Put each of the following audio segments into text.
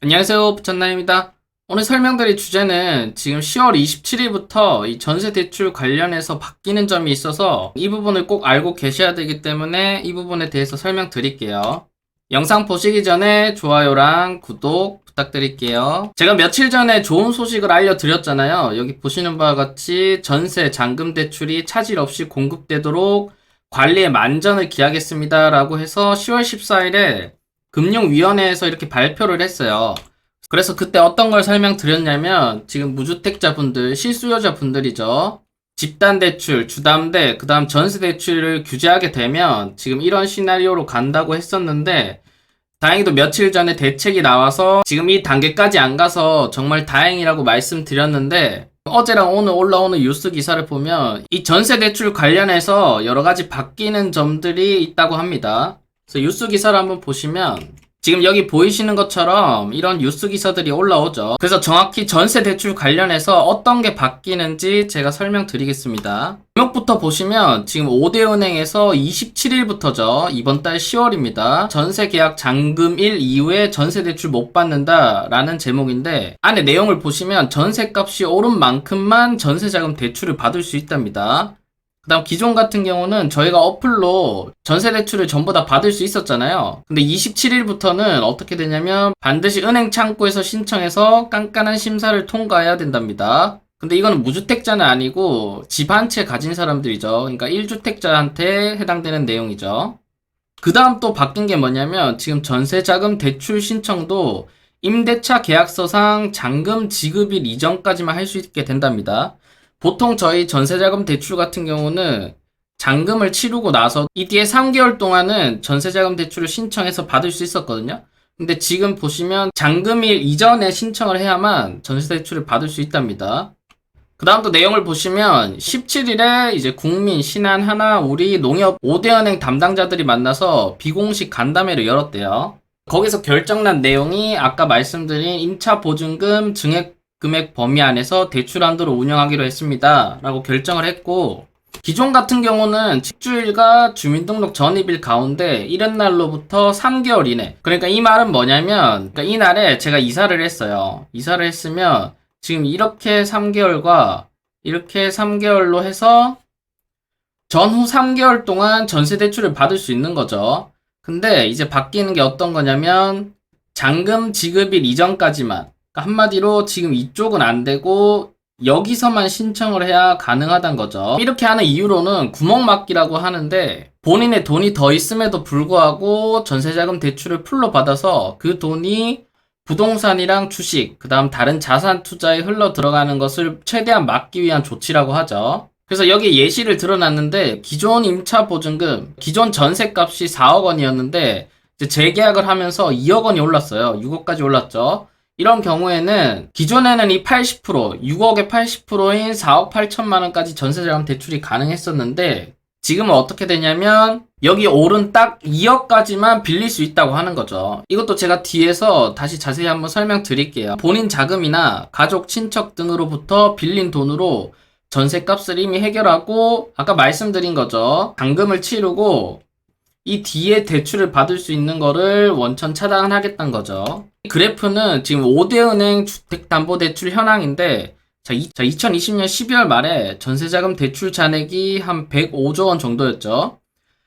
안녕하세요, 부천나입니다. 오늘 설명드릴 주제는 지금 10월 27일부터 이 전세 대출 관련해서 바뀌는 점이 있어서 이 부분을 꼭 알고 계셔야 되기 때문에 이 부분에 대해서 설명드릴게요. 영상 보시기 전에 좋아요랑 구독 부탁드릴게요. 제가 며칠 전에 좋은 소식을 알려드렸잖아요. 여기 보시는 바와 같이 전세 잔금 대출이 차질 없이 공급되도록 관리에 만전을 기하겠습니다 라고 해서 10월 14일에 금융위원회에서 이렇게 발표를 했어요. 그래서 그때 어떤 걸 설명드렸냐면 지금 무주택자분들, 실수요자분들이죠. 집단대출, 주담대, 그 다음 전세대출을 규제하게 되면 지금 이런 시나리오로 간다고 했었는데 다행히도 며칠 전에 대책이 나와서 지금 이 단계까지 안 가서 정말 다행이라고 말씀드렸는데 어제랑 오늘 올라오는 뉴스 기사를 보면 이 전세대출 관련해서 여러 가지 바뀌는 점들이 있다고 합니다. 그래서 뉴스 기사를 한번 보시면 지금 여기 보이시는 것처럼 이런 뉴스 기사들이 올라오죠. 그래서 정확히 전세 대출 관련해서 어떤 게 바뀌는지 제가 설명드리겠습니다. 제목부터 보시면 지금 5대 은행에서 27일부터죠. 이번 달 10월입니다. 전세 계약 잔금일 이후에 전세 대출 못 받는다 라는 제목인데 안에 내용을 보시면 전세값이 오른 만큼만 전세자금 대출을 받을 수 있답니다. 그 다음 기존 같은 경우는 저희가 어플로 전세 대출을 전부 다 받을 수 있었잖아요. 근데 27일부터는 어떻게 되냐면 반드시 은행 창구에서 신청해서 깐깐한 심사를 통과해야 된답니다. 근데 이거는 무주택자는 아니고 집 한 채 가진 사람들이죠. 그러니까 1주택자한테 해당되는 내용이죠. 그 다음 또 바뀐 게 뭐냐면 지금 전세자금 대출 신청도 임대차 계약서상 잔금 지급일 이전까지만 할 수 있게 된답니다. 보통 저희 전세자금 대출 같은 경우는 잔금을 치르고 나서 이 뒤에 3개월 동안은 전세자금 대출을 신청해서 받을 수 있었거든요. 근데 지금 보시면 잔금일 이전에 신청을 해야만 전세대출을 받을 수 있답니다. 그 다음 또 내용을 보시면 17일에 이제 국민, 신한, 하나, 우리, 농협 5대은행 담당자들이 만나서 비공식 간담회를 열었대요. 거기서 결정난 내용이 아까 말씀드린 임차 보증금 증액 금액 범위 안에서 대출 한도로 운영하기로 했습니다. 라고 결정을 했고 기존 같은 경우는 집주일과 주민등록 전입일 가운데 이른 날로부터 3개월 이내 그러니까 이 말은 뭐냐면 그러니까 이날에 제가 이사를 했어요. 이사를 했으면 지금 이렇게 3개월과 이렇게 3개월로 해서 전후 3개월 동안 전세대출을 받을 수 있는 거죠. 근데 이제 바뀌는 게 어떤 거냐면 잔금 지급일 이전까지만 한마디로 지금 이쪽은 안 되고 여기서만 신청을 해야 가능하단 거죠. 이렇게 하는 이유로는 구멍막기라고 하는데 본인의 돈이 더 있음에도 불구하고 전세자금 대출을 풀로 받아서 그 돈이 부동산이랑 주식, 그 다음 다른 자산 투자에 흘러 들어가는 것을 최대한 막기 위한 조치라고 하죠. 그래서 여기 예시를 들어놨는데 기존 임차 보증금, 기존 전세값이 4억 원이었는데 이제 재계약을 하면서 2억 원이 올랐어요. 6억까지 올랐죠. 이런 경우에는 기존에는 이 80%, 6억의 80%인 4억 8천만 원까지 전세자금 대출이 가능했었는데 지금은 어떻게 되냐면 여기 오른 딱 2억까지만 빌릴 수 있다고 하는 거죠. 이것도 제가 뒤에서 다시 자세히 한번 설명드릴게요. 본인 자금이나 가족, 친척 등으로부터 빌린 돈으로 전세값을 이미 해결하고 아까 말씀드린 거죠. 잔금을 치르고 이 뒤에 대출을 받을 수 있는 거를 원천 차단하겠다는 거죠. 이 그래프는 지금 5대은행 주택담보대출 현황인데 자, 2020년 12월 말에 전세자금 대출 잔액이 한 105조 원 정도였죠.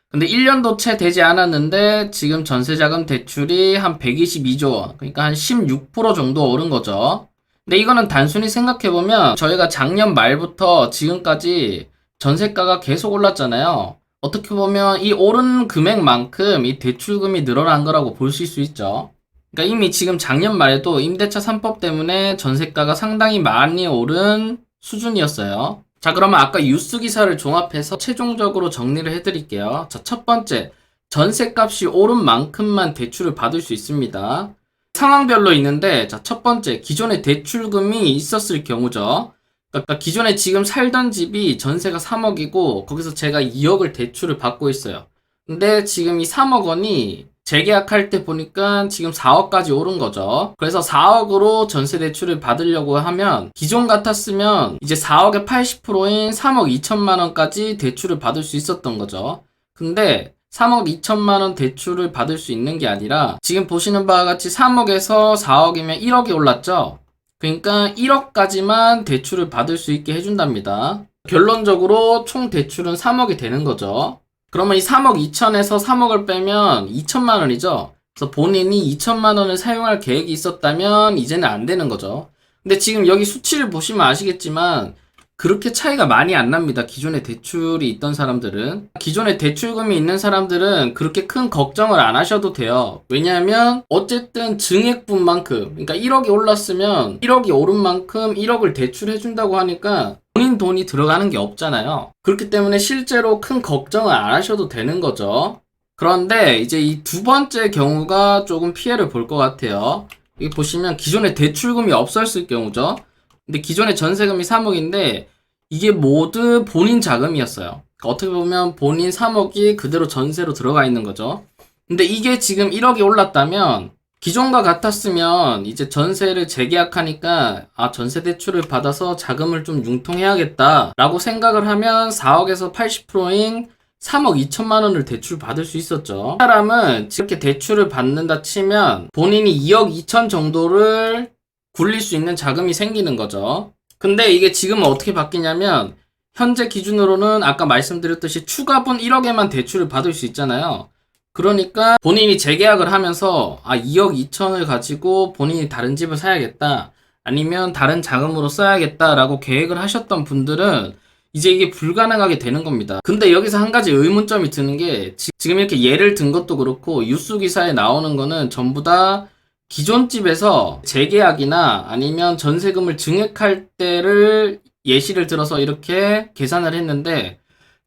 근데 1년도 채 되지 않았는데 지금 전세자금 대출이 한 122조 원, 그러니까 한 16% 정도 오른 거죠. 근데 이거는 단순히 생각해보면 저희가 작년 말부터 지금까지 전세가가 계속 올랐잖아요. 어떻게 보면 이 오른 금액만큼 이 대출금이 늘어난 거라고 보실 수 있죠. 그러니까 이미 지금 작년 말에도 임대차 3법 때문에 전세가가 상당히 많이 오른 수준이었어요. 자, 그러면 아까 뉴스 기사를 종합해서 최종적으로 정리를 해드릴게요. 자, 첫 번째, 전세값이 오른 만큼만 대출을 받을 수 있습니다. 상황별로 있는데, 자, 첫 번째, 기존에 대출금이 있었을 경우죠. 그러니까 기존에 지금 살던 집이 전세가 3억이고 거기서 제가 2억을 대출을 받고 있어요. 근데 지금 이 3억 원이 재계약할 때 보니까 지금 4억까지 오른 거죠. 그래서 4억으로 전세 대출을 받으려고 하면 기존 같았으면 이제 4억의 80%인 3억 2천만 원까지 대출을 받을 수 있었던 거죠. 근데 3억 2천만 원 대출을 받을 수 있는 게 아니라 지금 보시는 바와 같이 3억에서 4억이면 1억이 올랐죠. 그러니까 1억까지만 대출을 받을 수 있게 해준답니다. 결론적으로 총 대출은 3억이 되는 거죠. 그러면 이 3억 2천에서 3억을 빼면 2천만 원이죠. 그래서 본인이 2천만 원을 사용할 계획이 있었다면 이제는 안 되는 거죠. 근데 지금 여기 수치를 보시면 아시겠지만 그렇게 차이가 많이 안 납니다. 기존에 대출이 있던 사람들은. 기존에 대출금이 있는 사람들은 그렇게 큰 걱정을 안 하셔도 돼요. 왜냐하면 어쨌든 증액분만큼, 그러니까 1억이 올랐으면 1억이 오른 만큼 1억을 대출해준다고 하니까 본인 돈이 들어가는 게 없잖아요. 그렇기 때문에 실제로 큰 걱정을 안 하셔도 되는 거죠. 그런데 이제 이 두 번째 경우가 조금 피해를 볼 것 같아요. 여기 보시면 기존에 대출금이 없었을 경우죠. 근데 기존에 전세금이 3억인데 이게 모두 본인 자금이었어요. 그러니까 어떻게 보면 본인 3억이 그대로 전세로 들어가 있는 거죠. 근데 이게 지금 1억이 올랐다면 기존과 같았으면 이제 전세를 재계약하니까 전세 대출을 받아서 자금을 좀 융통해야겠다 라고 생각을 하면 4억에서 80%인 3억 2천만 원을 대출 받을 수 있었죠. 사람은 이렇게 대출을 받는다 치면 본인이 2억 2천 정도를 굴릴 수 있는 자금이 생기는 거죠. 근데 이게 지금은 어떻게 바뀌냐면 현재 기준으로는 아까 말씀드렸듯이 추가분 1억에만 대출을 받을 수 있잖아요. 그러니까 본인이 재계약을 하면서 2억 2천을 가지고 본인이 다른 집을 사야겠다, 아니면 다른 자금으로 써야겠다라고 계획을 하셨던 분들은 이제 이게 불가능하게 되는 겁니다. 근데 여기서 한 가지 의문점이 드는 게 지금 이렇게 예를 든 것도 그렇고 뉴스 기사에 나오는 거는 전부 다 기존 집에서 재계약이나 아니면 전세금을 증액할 때를 예시를 들어서 이렇게 계산을 했는데,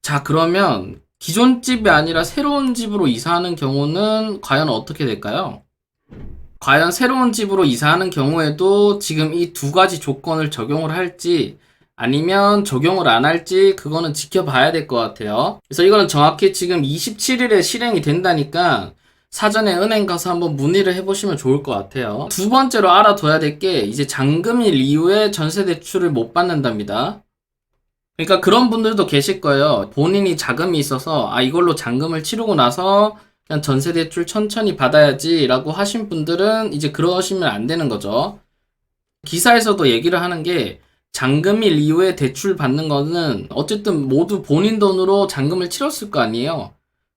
자, 그러면 기존 집이 아니라 새로운 집으로 이사하는 경우는 과연 어떻게 될까요? 과연 새로운 집으로 이사하는 경우에도 지금 이 두 가지 조건을 적용을 할지 아니면 적용을 안 할지 그거는 지켜봐야 될 것 같아요. 그래서 이거는 정확히 지금 27일에 실행이 된다니까 사전에 은행 가서 한번 문의를 해보시면 좋을 것 같아요. 두 번째로 알아둬야 될 게 이제 잔금일 이후에 전세 대출을 못 받는답니다. 그러니까 그런 분들도 계실 거예요. 본인이 자금이 있어서 이걸로 잔금을 치르고 나서 그냥 전세 대출 천천히 받아야지 라고 하신 분들은 이제 그러시면 안 되는 거죠. 기사에서도 얘기를 하는 게 잔금일 이후에 대출 받는 거는 어쨌든 모두 본인 돈으로 잔금을 치렀을 거 아니에요.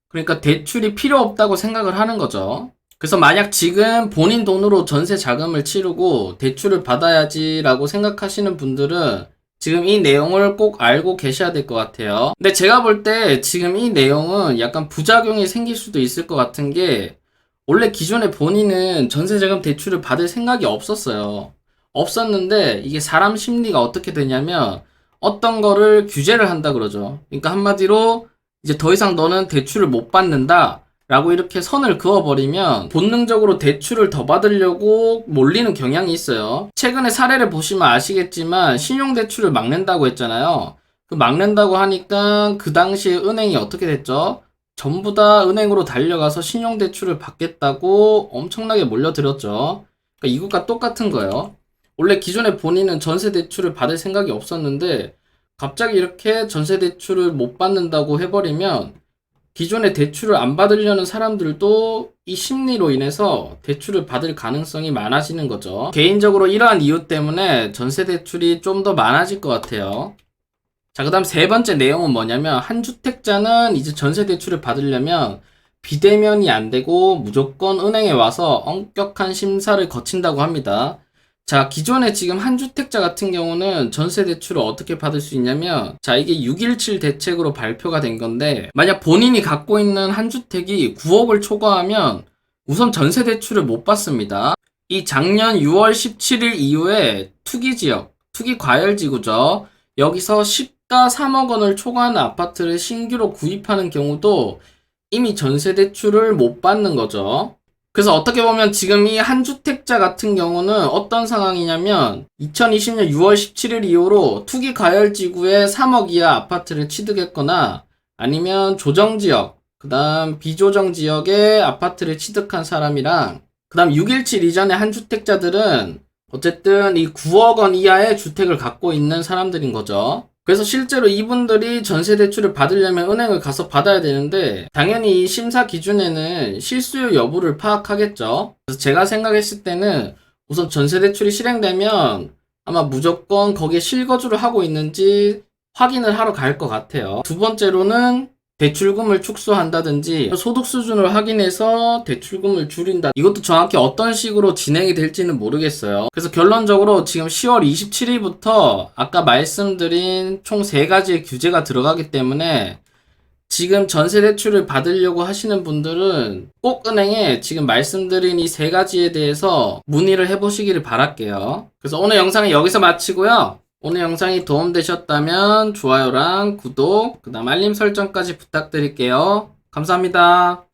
그러니까 대출이 필요 없다고 생각을 하는 거죠. 그래서 만약 지금 본인 돈으로 전세 자금을 치르고 대출을 받아야지라고 생각하시는 분들은 지금 이 내용을 꼭 알고 계셔야 될 것 같아요. 근데 제가 볼 때 지금 이 내용은 약간 부작용이 생길 수도 있을 것 같은 게, 원래 기존에 본인은 전세자금 대출을 받을 생각이 없었어요. 없었는데 이게 사람 심리가 어떻게 되냐면 어떤 거를 규제를 한다 그러죠. 그러니까 한마디로 이제 더 이상 너는 대출을 못 받는다 라고 이렇게 선을 그어버리면 본능적으로 대출을 더 받으려고 몰리는 경향이 있어요. 최근에 사례를 보시면 아시겠지만 신용대출을 막는다고 했잖아요. 그 막는다고 하니까 그 당시에 은행이 어떻게 됐죠? 전부 다 은행으로 달려가서 신용대출을 받겠다고 엄청나게 몰려들었죠. 그러니까 이것과 똑같은 거예요. 원래 기존에 본인은 전세대출을 받을 생각이 없었는데 갑자기 이렇게 전세대출을 못 받는다고 해버리면 기존에 대출을 안 받으려는 사람들도 이 심리로 인해서 대출을 받을 가능성이 많아지는 거죠. 개인적으로 이러한 이유 때문에 전세대출이 좀 더 많아질 것 같아요. 자, 그 다음 세 번째 내용은 뭐냐면 한 주택자는 이제 전세대출을 받으려면 비대면이 안 되고 무조건 은행에 와서 엄격한 심사를 거친다고 합니다. 자, 기존에 지금 한 주택자 같은 경우는 전세 대출을 어떻게 받을 수 있냐면, 자, 이게 6.17 대책으로 발표가 된 건데, 만약 본인이 갖고 있는 한 주택이 9억을 초과하면 우선 전세 대출을 못 받습니다. 이 작년 6월 17일 이후에 투기지역, 투기과열지구죠. 여기서 시가 3억 원을 초과하는 아파트를 신규로 구입하는 경우도 이미 전세 대출을 못 받는 거죠. 그래서 어떻게 보면 지금 이 한 주택자 같은 경우는 어떤 상황이냐면 2020년 6월 17일 이후로 투기 과열지구에 3억 이하 아파트를 취득했거나 아니면 조정지역, 그 다음 비조정지역에 아파트를 취득한 사람이랑 그 다음 6.17 이전의 한 주택자들은 어쨌든 이 9억 원 이하의 주택을 갖고 있는 사람들인 거죠. 그래서 실제로 이분들이 전세 대출을 받으려면 은행을 가서 받아야 되는데 당연히 이 심사 기준에는 실수요 여부를 파악하겠죠. 그래서 제가 생각했을 때는 우선 전세 대출이 실행되면 아마 무조건 거기에 실거주를 하고 있는지 확인을 하러 갈 것 같아요. 두 번째로는 대출금을 축소한다든지 소득 수준을 확인해서 대출금을 줄인다. 이것도 정확히 어떤 식으로 진행이 될지는 모르겠어요. 그래서 결론적으로 지금 10월 27일부터 아까 말씀드린 총 3가지의 규제가 들어가기 때문에 지금 전세 대출을 받으려고 하시는 분들은 꼭 은행에 지금 말씀드린 이 3가지에 대해서 문의를 해보시기를 바랄게요. 그래서 오늘 영상은 여기서 마치고요. 오늘 영상이 도움되셨다면 좋아요랑 구독, 그 다음 알림 설정까지 부탁드릴게요. 감사합니다.